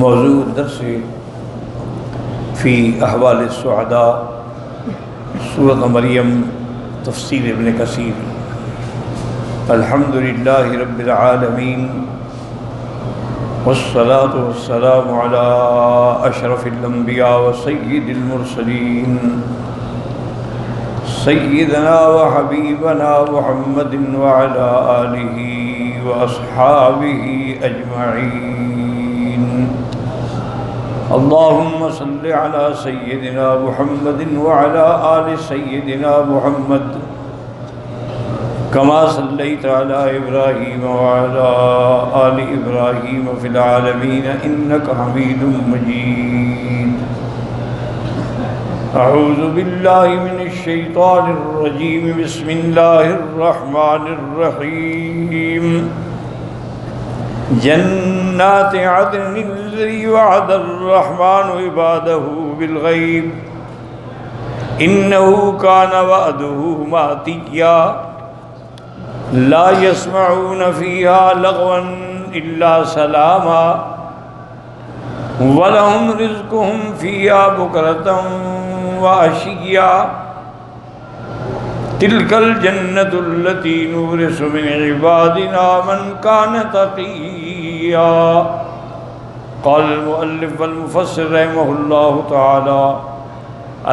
موضوع درس فی احوال السعداء سورۃ مریم تفسیر ابن کثیر۔ الحمدللہ رب العالمین والصلاة والسلام علی اشرف الانبیاء وسید المرسلین سیدنا وحبیبنا محمد وعلی آلہ واصحابہ اجمعین۔ اللہم صل علی سیدنا محمد وعلی آل سیدنا محمد کما صلیت علی ابراہیم وعلی آل ابراہیم فی العالمین انک حمید مجید۔ اعوذ باللہ من الشیطان الرجیم، بسم اللہ الرحمن الرحیم۔ جنات عدن الذی وعد الرحمن عبادہ بالغیب انہ کان وعدہ ماتیا لا يسمعون فيها لغوا الا سلاما ولهم رزقهم فيها بكرة وعشيا تلك الجنة التي نورث من عبادنا من كان تقيا۔ قال المؤلف والمفسر رحمه الله تعالى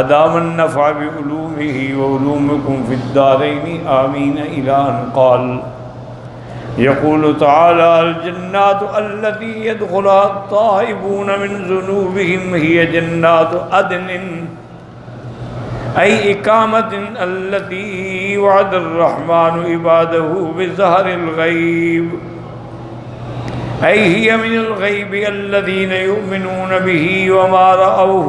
ادام النفع بعلومه وعلومكم في الدارين آمين إلى أن قال يقول تعالى الجنات التي يدخلها الطائبون من ذنوبهم هي جنات عدن أي إقامة التي وعد الرحمن عباده بظهر الغيب أي هي من الغيب الذين يؤمنون به وما رأوه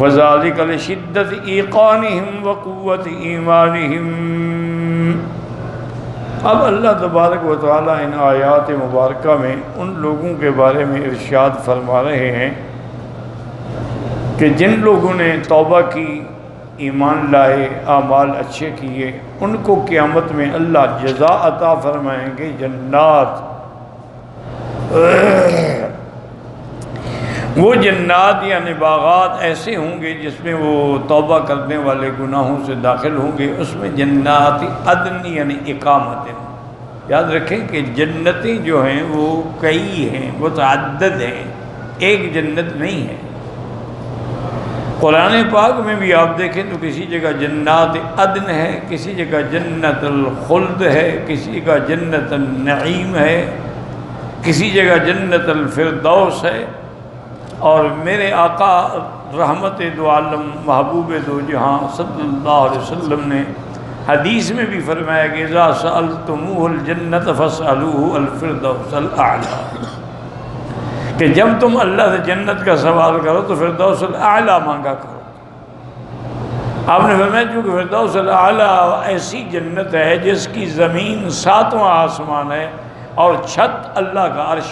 وذلك لشدة إيقانهم وقوة إيمانهم۔ اب اللہ تبارک و تعالیٰ ان آیات مبارکہ میں ان لوگوں کے بارے میں ارشاد فرما رہے ہیں کہ جن لوگوں نے توبہ کی، ایمان لائے، اعمال اچھے کیے، ان کو قیامت میں اللہ جزا عطا فرمائیں گے، جنات۔ وہ جنات یعنی باغات ایسے ہوں گے جس میں وہ توبہ کرنے والے گناہوں سے داخل ہوں گے، اس میں جنات عدن یعنی اقامت۔ یاد رکھیں کہ جنتیں جو ہیں وہ کئی ہیں، متعدد ہیں، ایک جنت نہیں ہے۔ قرآن پاک میں بھی آپ دیکھیں تو کسی جگہ جنات عدن ہے، کسی جگہ جنت الخلد ہے، کسی جگہ جنت النعیم ہے، کسی جگہ جنت الفردوس ہے۔ اور میرے آقا رحمت دو عالم محبوب دو جہاں صلی اللہ علیہ وسلم نے حدیث میں بھی فرمایا کہ اذا سألتموه الجنت فاسألوه الفردوس الاعلیٰ، کہ جب تم اللہ سے جنت کا سوال کرو تو فردوس الاعلیٰ مانگا کرو۔ آپ نے فرمایا چونکہ فردوس الاعلیٰ ایسی جنت ہے جس کی زمین 7واں آسمان ہے اور چھت اللہ کا عرش،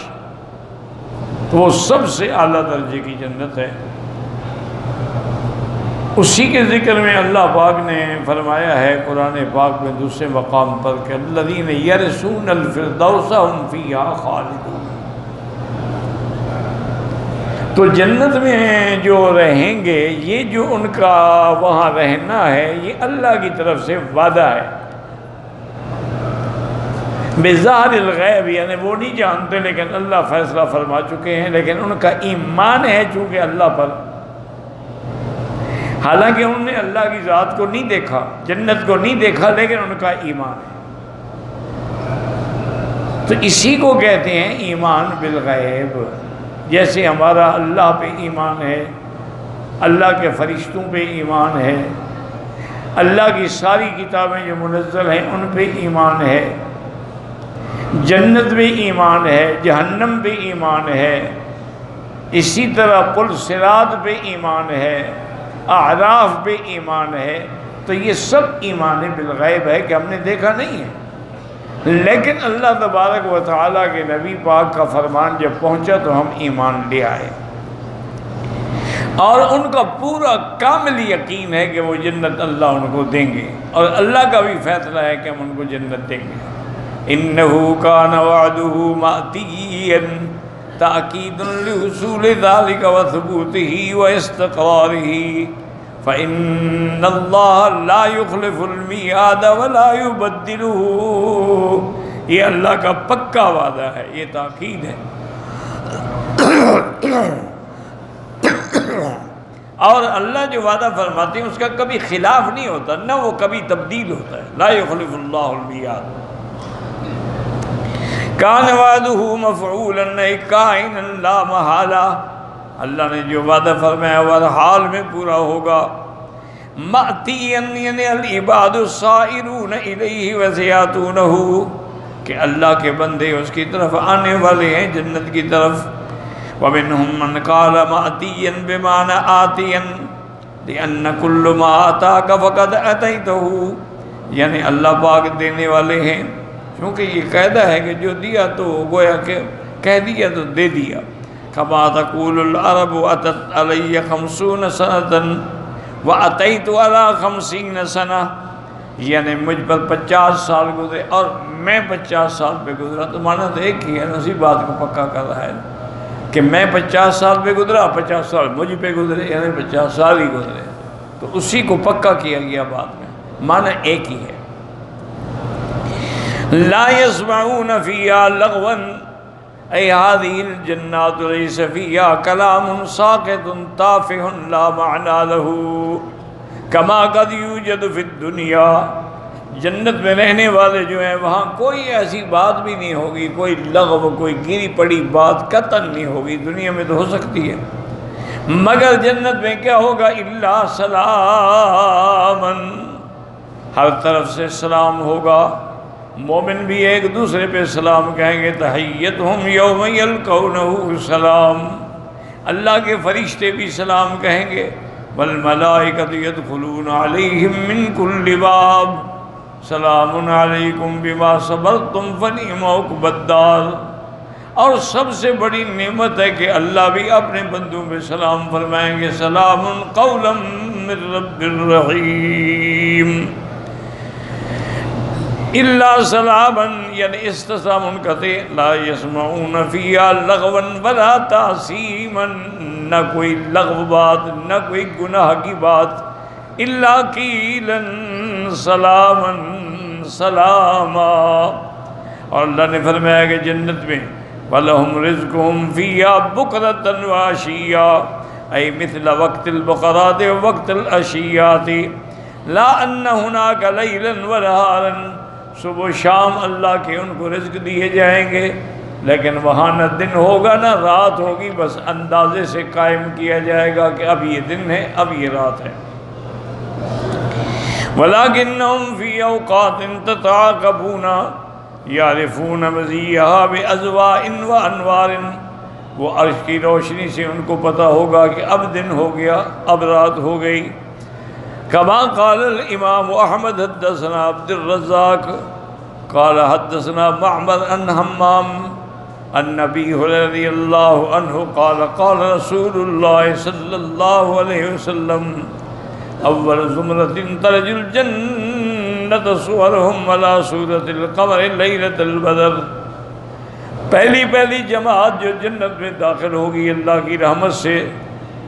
تو وہ سب سے اعلیٰ درجے کی جنت ہے۔ اسی کے ذکر میں اللہ پاک نے فرمایا ہے قرآن پاک میں دوسرے مقام پر کہ الذین یرثون الفردوس هم فیہا خالدون۔ تو جنت میں جو رہیں گے، یہ جو ان کا وہاں رہنا ہے، یہ اللہ کی طرف سے وعدہ ہے۔ بظاہر الغیب یعنی وہ نہیں جانتے لیکن اللہ فیصلہ فرما چکے ہیں، لیکن ان کا ایمان ہے چونکہ اللہ پر، حالانکہ انہوں نے اللہ کی ذات کو نہیں دیکھا، جنت کو نہیں دیکھا، لیکن ان کا ایمان ہے۔ تو اسی کو کہتے ہیں ایمان بالغیب۔ جیسے ہمارا اللہ پہ ایمان ہے، اللہ کے فرشتوں پہ ایمان ہے، اللہ کی ساری کتابیں جو منزل ہیں ان پہ ایمان ہے، جنت پہ ایمان ہے، جہنم پہ ایمان ہے، اسی طرح پل صراط پہ ایمان ہے، اعراف پہ ایمان ہے۔ تو یہ سب ایمان بالغیب ہے کہ ہم نے دیکھا نہیں ہے، لیکن اللہ تبارک و تعالیٰ کے نبی پاک کا فرمان جب پہنچا تو ہم ایمان لے آئے، اور ان کا پورا کامل یقین ہے کہ وہ جنت اللہ ان کو دیں گے، اور اللہ کا بھی فیصلہ ہے کہ ہم ان کو جنت دیں گے۔ انہو کان وعدہ ماتیا، تأکید لحصول ذلك وثبوته واستقراره فإن اللہ لا يخلف المیعاد ولا يبدله، یہ اللہ کا پکا وعدہ ہے، یہ تاکید ہے۔ اور اللہ جو وعدہ فرماتے ہیں اس کا کبھی خلاف نہیں ہوتا، نہ وہ کبھی تبدیل ہوتا ہے۔ لا يخلف اللہ المیعاد، کان وعدہ مفعولا کائنا لا محالہ، اللہ نے جو وعدہ فرمایا وہ ہر حال میں پورا ہوگا۔ مأتین یعنی العباد الصائرون الیہ وسیاتونہ، کہ اللہ کے بندے اس کی طرف آنے والے ہیں، جنت کی طرف۔ ومنہم من قال مأتیا بمعنی آتیا لأن کل ما آتاک فقد اتیتہ، یعنی اللہ پاک دینے والے ہیں، کیونکہ یہ قاعدہ ہے کہ جو دیا تو گویا کہ کہہ دیا تو دے دیا۔ کما تقول العرب اتت علی 50 سنۃ واتیت علی 50 سنہ، یعنی مجھ پر 50 سال گزرے اور میں 50 سال پہ گزرا، تو معنی تو ایک ہی ہے، اسی بات کو پکا کر رہا ہے کہ میں 50 سال پہ گزرا، 50 سال مجھ پہ گزرے، یعنی 50 سال ہی گزرے، تو اسی کو پکا کیا گیا بعد میں، معنی ایک ہی ہے۔ لا يسمعون فيها لغوا أي هذه الجنات ليس فيها كلام ساقط تافه لا معنى له كما قد يوجد في الدنيا، جنت میں رہنے والے جو ہیں وہاں کوئی ایسی بات بھی نہیں ہوگی، کوئی لغو، کوئی گری پڑی بات قطعاً نہیں ہوگی، دنیا میں تو ہو سکتی ہے، مگر جنت میں کیا ہوگا؟ الا سلاماً، ہر طرف سے سلام ہوگا، مومن بھی ایک دوسرے پہ سلام کہیں گے، تحیتہم یوم یلقونہ سلام، اللہ کے فرشتے بھی سلام کہیں گے، والملائکۃ یدخلون علیہم من کل باب سلام علیکم بما صبرتم فنعم عقبی الدار، اور سب سے بڑی نعمت ہے کہ اللہ بھی اپنے بندوں پہ سلام فرمائیں گے، سلام قولا من رب الرحیم۔ الا سلاما یعنی استثناء منقطع، لا يسمعون فيها لغوا ولا تعصیما، نہ کوئی لغو بات نہ کوئی گناہ کی بات، الا قیلا سلاما سلاما، اور اللہ نے فرمایا کہ جنت میں وَلَهُمْ رِزْقُهُمْ فِيهَا بُكْرَةً وَعَشِيًّا، أي مثل وقت البقرات ووقت العشیات، لا أن هناك ليلا ونهارا، صبح و شام اللہ کے ان کو رزق دیے جائیں گے، لیکن وہاں نہ دن ہوگا نہ رات ہوگی، بس اندازے سے قائم کیا جائے گا کہ اب یہ دن ہے اب یہ رات ہے۔ وَلَكِنَّهُمْ فِي أَوْقَاتٍ تَتَعَاقَبُونَ يَعْرِفُونَ مَزِيَّهَا بِأَزْوَاءٍ وَأَنْوَارٍ، وہ عرش کی روشنی سے ان کو پتہ ہوگا کہ اب دن ہو گیا اب رات ہو گئی۔ کما قال الامام احمد حدثنا عبد الرزاق قال حدثنا معمر عن حمام عن ابی ہریرہ رضی اللہ عنہ قال قال رسول اللہ صلی اللہ علیہ وسلم اول زمرۃ ترج الجنۃ صورهم على صورۃ القمر لیلۃ البدر، پہلی جماعت جو جنت میں داخل ہوگی اللہ کی رحمت سے،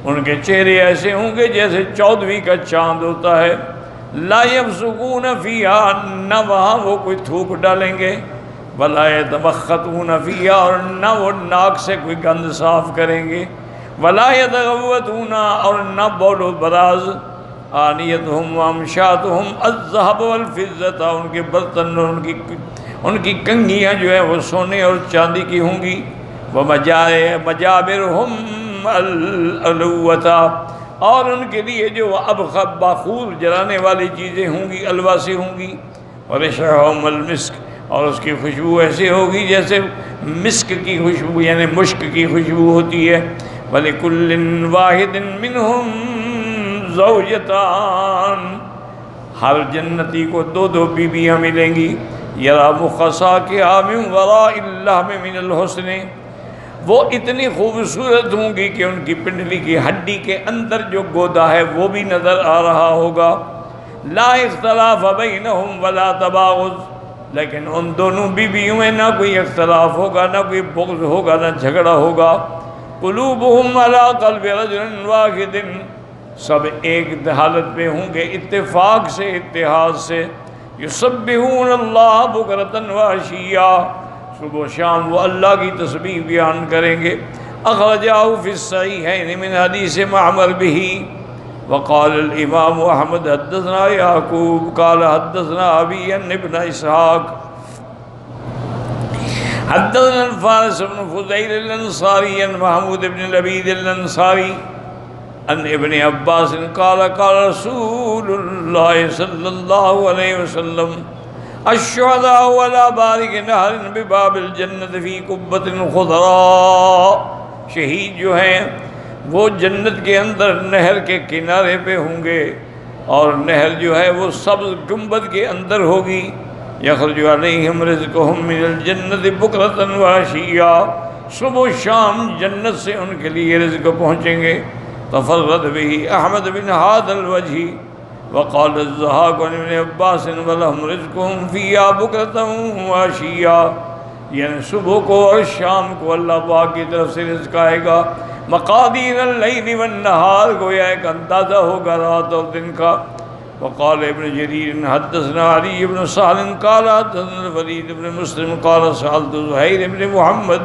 ان کے چہرے ایسے ہوں گے جیسے 14ویں کا چاند ہوتا ہے، لا یبصقون فیہا، نہ وہاں وہ کوئی تھوک ڈالیں گے، ولا یتبختون فیہا، اور نہ وہ ناک سے کوئی گند صاف کریں گے، ولا یتغوطون، اور نہ بول و براز، آنیتہم وامشاتہم الذہب والفضۃ، ان کے برتن اور ان کی کنگھیاں جو ہیں وہ سونے اور چاندی کی ہوں گی، ومجابرہم الالوتا، اور ان کے لیے جو ابخب باخور جلانے والی چیزیں ہوں گی الوا سے ہوں گی، ورشہم المسک، اور اس کی خوشبو ایسے ہوگی جیسے مسک کی خوشبو یعنی مشک کی خوشبو ہوتی ہے۔ وَلِكُلٍّ وَاحِدٍ مِّنْهُمْ زَوْجَتَانِ، ہر جنتی کو 2 بیویاں ملیں گی، یرا مخصاکہا من وراء اللحم من الحسن، وہ اتنی خوبصورت ہوں گی کہ ان کی پنڈلی کی ہڈی کے اندر جو گودا ہے وہ بھی نظر آ رہا ہوگا۔ لا اختلاف بینہم ولا تباغض، لیکن ان دونوں بیویوں میں نہ کوئی اختلاف ہوگا، نہ کوئی بغض ہوگا، نہ جھگڑا ہوگا۔ قلوبہم علی قلب رجل واحد، سب ایک حالت میں ہوں گے، اتفاق سے، اتحاد سے۔ یسبحون اللہ بکرۃ وعشیا، صبح و شام وہ اللہ کی تسبیح بیان کریں گے۔ اخرجہ فی الصحیحین من حدیث معمر بہ۔ وقال الامام احمد حدثنا یعقوب قال حدثنا ابی عن ابن اسحاق حدثنا الفارس بن فضیل الانصاری عن محمود بن لبید الانصاری عن ابن عباس قال قال رسول اللہ صلی اللہ علیہ وسلم الشہداء ولا بارک نہر بباب الجنت فی قبۃ خضراء، شہید جو ہیں وہ جنت کے اندر نہر کے کنارے پہ ہوں گے، اور نہر جو ہے وہ سبز گنبد کے اندر ہوگی۔ یخرج علیہم رزقہم من الجنت بکرۃ وعشیا، صبح و شام جنت سے ان کے لیے رزق پہنچیں گے۔ تفرد به احمد بن هذا الوجہ وقال الضحاک عن ابن عباس ولہم رزقہم فیہا بکرۃ وعشیا، یعنی صبح کو اور شام کو اللہ پاک کی طرف سے رزق آئے گا۔ مقادیر اللیل والنہار، گویا ایک اندازہ ہوگا رات اور دن کا۔ وقال ابن جریر حدثنا علی بن سہل قال حدثنا الولید بن مسلم قال سألت زہیر بن محمد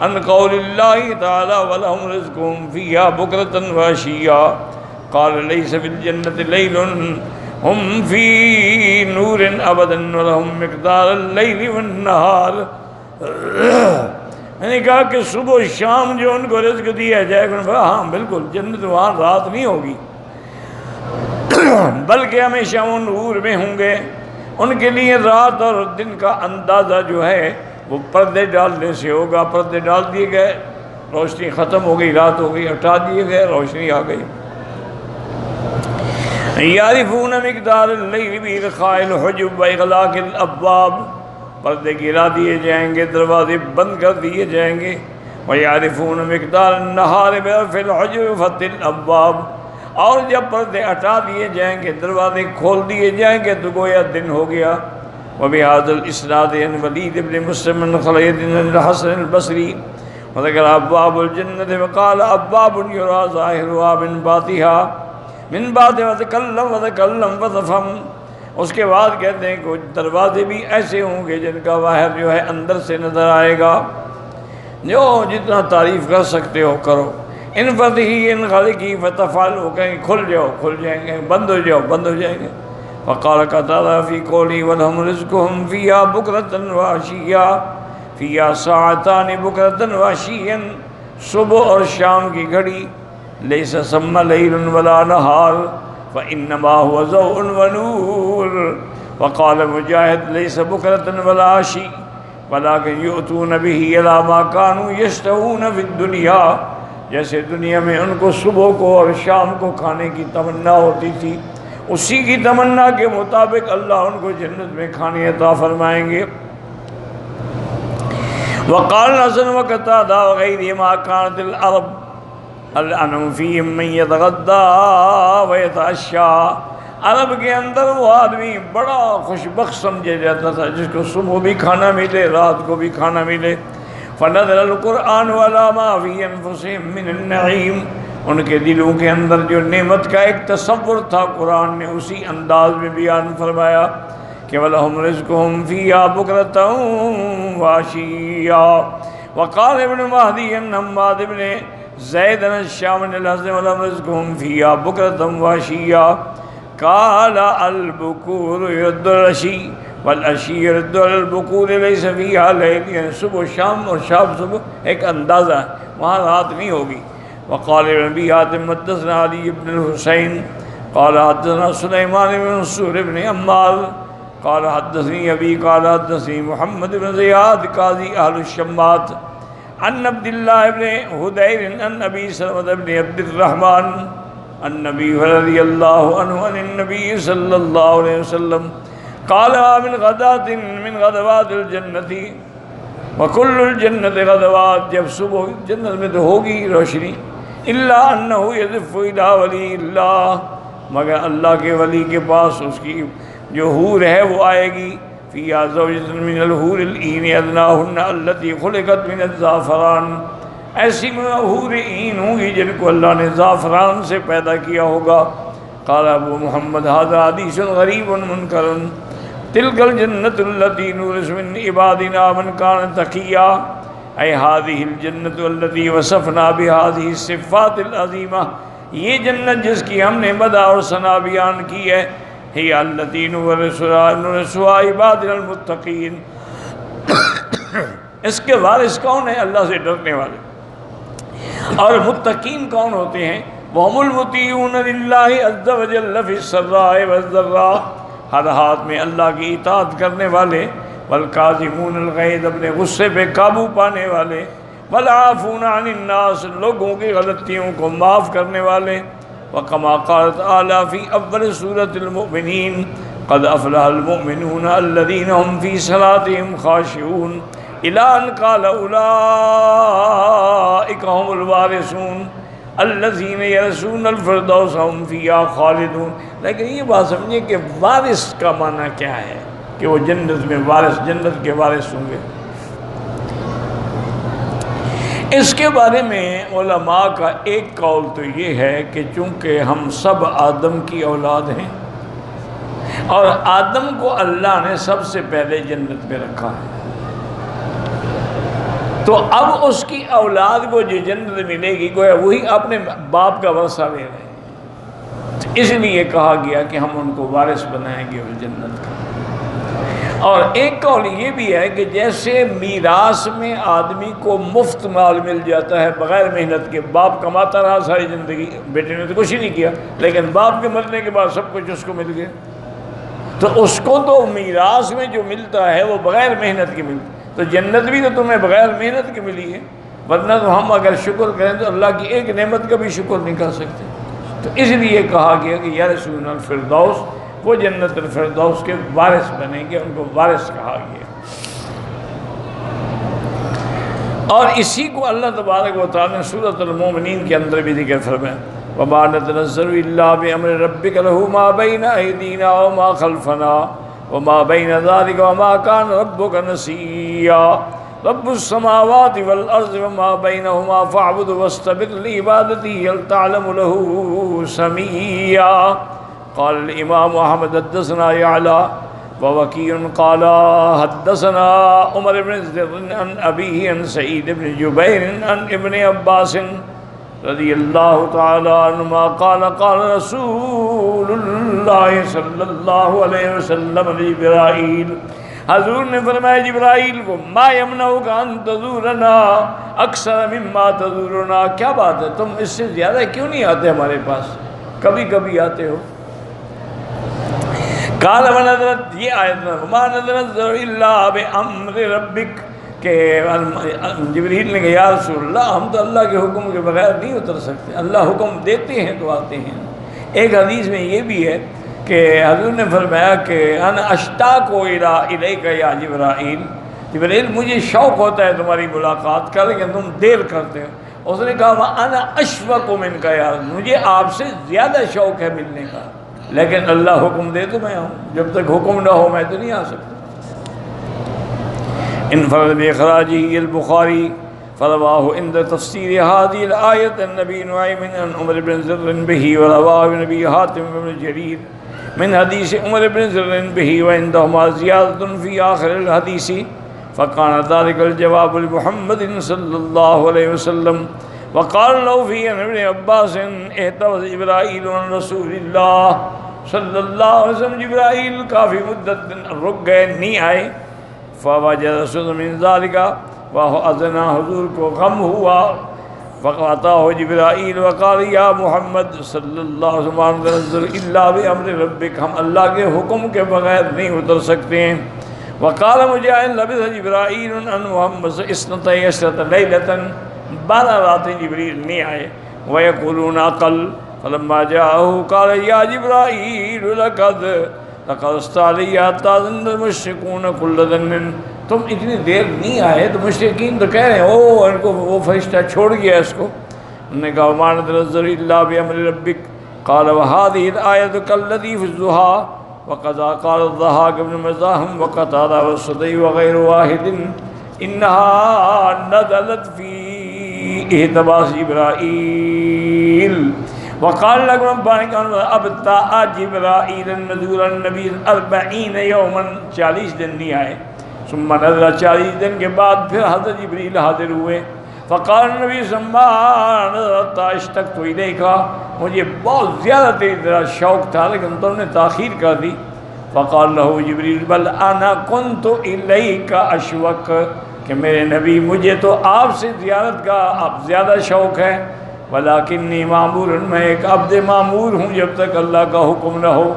عن قول اللہ تعالی ولہم رزقہم فیہا بکرۃ وعشیا، قال لیس فی الجنت لیل ہم فی نور ابدا ولہم مقدار اللیل والنہار۔ میں نے کہا کہ صبح و شام جو ان کو رزق دیا جائے گا، ہاں بالکل جنت وہاں رات نہیں ہوگی بلکہ ہمیشہ وہ نور میں ہوں گے۔ ان کے لیے رات اور دن کا اندازہ جو ہے وہ پردے ڈالنے سے ہوگا۔ پردے ڈال دیے گئے، روشنی ختم ہو گئی، رات ہو گئی، ہٹا دیے گئے، روشنی آ گئی۔ یعرفون مقدار اللیل بإرخاء الحجب وإغلاق الابواب، پردے گرا دیے جائیں گے، دروازے بند کر دیے جائیں گے۔ وَيَعْرِفُونَ مِقْدَارَ النَّهَارِ بِرَفْعِ الْحُجُبِ وَفَتِّ الْأَبْوَابِ، اور جب پردے ہٹا دیے جائیں گے، دروازے کھول دیے جائیں گے تو گویا دن ہو گیا۔ وَبِهَذَا الْإِسْنَادِ عَنْ وَلِيدِ بْنِ مُسْلِمٍ عَنْ خَلِيدٍ عَنْ الْحَسَنِ الْبَصْرِيِّ وَذَكَرَ أَبْوَابُ الْجَنَّةِ وَقَالَ أَبْوَابٌ يُرَىٰ ظَاهِرُهَا مِنْ بَعْدِ وَتَكَلَّمَ وَتَفْهَمَ۔ اس کے بعد کہتے ہیں کہ دروازے بھی ایسے ہوں گے جن کا باہر جو ہے اندر سے نظر آئے گا۔ جو جتنا تعریف کر سکتے ہو کرو۔ ان فتحی ان خلقی فتفعل، وہ کہیں کھل جاؤ کھل جائیں گے، بند ہو جاؤ بند ہو جائیں گے۔ وقال قتادہ فی قولی ولہم رزقہم فیہا بکرۃ وعشیا، فیہا ساعتان بکرۃ وعشیا، صبح اور شام کی گھڑی۔ لیس ثم لیل ولا نہار فإنما هو ضوء ونور۔ وقال مجاہد لیس بکرۃ ولا عشی ولكن یؤتون به إلی ما كانوا یشتہون فی الدنیا، جیسے دنیا میں ان کو صبح کو اور شام کو کھانے کی تمنا ہوتی تھی، اسی کی تمنا کے مطابق اللہ ان کو جنت میں کھانے عطا فرمائیں گے۔ وقال الحسن وقتادہ وغیرہما كانت العرب الانم فیہم من یتغدی ویتعشی، عرب کے اندر وہ آدمی بڑا خوش بخت سمجھا جاتا تھا جس کو صبح بھی کھانا ملے رات کو بھی کھانا ملے۔ فنزل القرآن ولا ما فی انفسہم من النعیم، ان کے دلوں کے اندر جو نعمت کا ایک تصور تھا قرآن نے اسی انداز میں بیان فرمایا کہ وَلَهُمْ رِزْقُهُمْ فِيهَا بُكْرَةً وَعَشِيًّا۔ وقال ابن مہدی حماد ابن زید الشام الحسن وَلَهُمْ رِزْقُهُمْ فِيهَا بُكْرَةً وَعَشِيًّا۔ قال البکور يرد العشی والعشی يرد البکور لیس فیہا لیل، یعنی صبح شام اور شام صبح ایک اندازہ ہے، وہاں رات نہیں ہوگی۔ وقال ابی حاتم حدثنا علی بن الحسین قال حدثنا سلیمان بن منصور بن عمار قال حدثنی ابی قال حدثنی محمد بن زیاد قاضی اہل الشمات عن عبد اللہ بن حدیر عن ابی سلمۃ بن عبد الرحمن النبی رضی اللہ عنہ عن النبی صلی اللہ علیہ وسلم قال من غدات من غدوات الجنت وکل الجنت غدوات، جب صبح جنت میں تو ہوگی روشنی، الا انہ یزف الی ولی اللہ، مگر اللہ کے ولی کے پاس اس کی جو حور ہے وہ آئے گی، فیہا زوجۃ من الحور العین ادناہن التی خلقت من الزعفران، ایسی حور عین ہوں گی جن کو اللہ نے زعفران سے پیدا کیا ہوگا۔ قال ابو محمد ھذا حدیث غریب منکر، تلک الجنۃ التی نورث من عبادنا من کان تقیا، اے ھذہ الجنۃ التی وصفنا بہذہ الصفات العظیمہ، یہ جنت جس کی ہم نے مدح اور ثنا بیان کی ہے، ہی التی نورثها عبادنا المتقین، اس کے وارث کون ہیں؟ اللہ سے ڈرنے والے۔ اور متقین کون ہوتے ہیں؟ وَهُمُ الْمُطِيعُونَ لِلَّهِ عَزَّ وَجَلَّ فِي السَّرَّاءِ وَالضَّرَّاءِ، ہر حال میں اللہ کی اطاعت کرنے والے، وَالْكَاظِمُونَ الْغَيْظَ اپنے غصے پہ قابو پانے والے، وَالْعَافُونَ عَنِ النَّاسِ لوگوں کی غلطیوں کو معاف کرنے والے۔ وَكَمَا قَالَ تَعَالَى فِي أَوَّلِ سُورَةِ الْمُؤْمِنِينَ قَدْ أَفْلَحَ الْمُؤْمِنُونَ الَّذِينَ هُمْ فِي صَلَاتِهِمْ خَاشِعُونَ إِلَىٰ أَنْ قَالَ أُولَٰئِكَ هُمُ الْوَارِثُونَ الَّذِينَ يَرِثُونَ الْفِرْدَوْسَ هُمْ فِيهَا خَالِدُونَ۔ لیکن یہ بات سمجھیں کہ وارث کا معنی کیا ہے، کہ وہ جنت میں وارث، جنت کے وارث ہوں گے۔ اس کے بارے میں علماء کا ایک قول تو یہ ہے کہ چونکہ ہم سب آدم کی اولاد ہیں اور آدم کو اللہ نے سب سے پہلے جنت میں رکھا ہے، تو اب اس کی اولاد کو جو جنت ملے گی گویا وہی اپنے باپ کا ورثہ لے رہے ہیں، اس لیے کہا گیا کہ ہم ان کو وارث بنائیں گے اس جنت کا۔ اور ایک قول یہ بھی ہے کہ جیسے میراث میں آدمی کو مفت مال مل جاتا ہے بغیر محنت کے، باپ کماتا رہا ساری زندگی، بیٹے نے تو کچھ ہی نہیں کیا، لیکن باپ کے مرنے کے بعد سب کچھ اس کو مل گیا، تو اس کو تو میراث میں جو ملتا ہے وہ بغیر محنت کی ملتی، تو جنت بھی تو تمہیں بغیر محنت کی ملی ہے، ورنہ تو ہم اگر شکر کریں تو اللہ کی ایک نعمت کا بھی شکر نہیں کر سکتے۔ تو اس لیے کہا گیا کہ یرثون الفردوس، وہ جنت الفردوس کے وارث بنیں گے، ان کو وارث کہا گیا۔ اور اسی کو اللہ تبارک و تعالیٰ نے سورۃ المومنین کے اندر بھی ذکر فرمایا، وَمَا نَتَنَزَّلُ إِلَّا بِأَمْرِ رَبِّكَ لَهُ مَا بَيْنَ أَيْدِينَا وَمَا خَلْفَنَا وَمَا بَيْنَ ذَلِكَ وَمَا كَانَ رَبُّكَ نَسِيًّا رَبُّ السَّمَاوَاتِ وَالْأَرْضِ وَمَا بَيْنَهُمَا فَاعْبُدْهُ وَاسْتَبِقْ لِعِبَادَتِهِ هَلْ تَعْلَمُ لَهُ سَمِيًّا۔ قال الإمام أحمد حدثنا يعلى ووكيع قال حدثنا عمر بن زر عن أبيه عن سعيد بن جبير عن ابن عباس رضي الله تعالى عنهما قال قال رسول الله صلى الله عليه وسلم لجبرائيل، حضور نے فرمایا جبرائیل کو، ما یمنعک ان تزورنا اکثر مما تزورنا، کیا بات ہے تم اس سے زیادہ کیوں نہیں آتے ہمارے پاس، کبھی کبھی آتے ہو۔ قال ونظرت، یہ آیت وما نتنزل الا بامر ربک، کہ جبریل نے کہا یا رسول اللہ ہم تو اللہ کے حکم کے بغیر نہیں اتر سکتے، اللہ حکم دیتے ہیں تو آتے ہیں۔ ایک حدیث میں یہ بھی ہے کہ حضور نے فرمایا کہ انا اشتاق الیک یا جبرائیل، جبرائیل مجھے شوق ہوتا ہے تمہاری ملاقات کا لیکن تم دیر کرتے ہو۔ اس نے کہا انا اشفق منک یا رسول، مجھے آپ سے زیادہ شوق ہے ملنے کا، لیکن اللہ حکم دے تو میں ہوں، جب تک حکم نہ ہو میں تو نہیں آ سکتا۔ انفرد بإخراجه البخاری فرواہ عند تفسیر هذه الآیة النبی نعیم عن عمر بن زر به ورواہ نبی حاتم بن جریر من حدیث عمر بن زر به وعندهما زیادة في آخر الحدیث فكان ذلك الجواب لمحمد صلی اللہ علیہ وسلم وقال له في ابن عباس احتوى جبرائیل عن رسول اللہ صلی اللہ علیہ وسلم، جبرائیل کافی مدت رک گئے نہیں آئے، فوجد رسول من ذلك وأذنا، حضور کو غم ہوا، فقاتاه جبرائیل وقال یا محمد صلی اللہ علیہ وسلم ننزل الا بامر ربک، ہم اللہ کے حکم کے بغیر نہیں اتر سکتے ہیں۔ وقال مجاہد لبث جبرائیل عن محمد اثنتی عشرۃ لیلۃ، 12 راتیں جبریل نہیں آئے، ویقولون اقل، فلما جاءه قال یا جبرائیل لقد استعلیت المشرکون کل ظن، تم اتنی دیر نہیں آئے تو مشرکین تو کہہ رہے ہیں او ان کو وہ فرشتہ چھوڑ گیا اس کو۔ انہوں نے کہا وما نتنزل الا بامر ربک قال وهذه الآیۃ کالذی فی الضحیٰ وقضا قال الضحاك بن مزاحم وقتادہ والسدي وغير واحد انها نزلت في احتباس جبرائيل وقال لكم بارك ابتاء جبرائيل النزول النبي 40 يوما 40 دن نہیں آئے ثم نزل 40 دن کے بعد پھر حضرت جبریل حاضر ہوئے فقال النبی صلی اللہ علیہ وسلم اشتقت الیک مجھے بہت زیادہ تیری طرح شوق تھا لیکن تم نے تاخیر کر دی فقال له جبریل بل انا كنت الیک اشوق کہ میرے نبی مجھے تو آپ سے زیارت کا اب زیادہ شوق ہے ولکنی معمور میں ایک عبد معمور ہوں جب تک اللہ کا حکم نہ ہو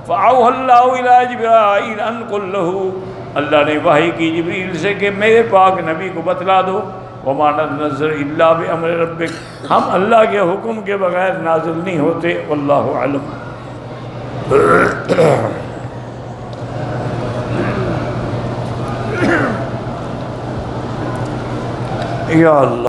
فاوحى الله الى جبرائیل ان قل له اللہ نے وحی کی جبریل سے کہ میرے پاک نبی کو بتلا دو وما ننزل الا بامر ربک ہم اللہ کے حکم کے بغیر نازل نہیں ہوتے واللہ اعلم یا اللہ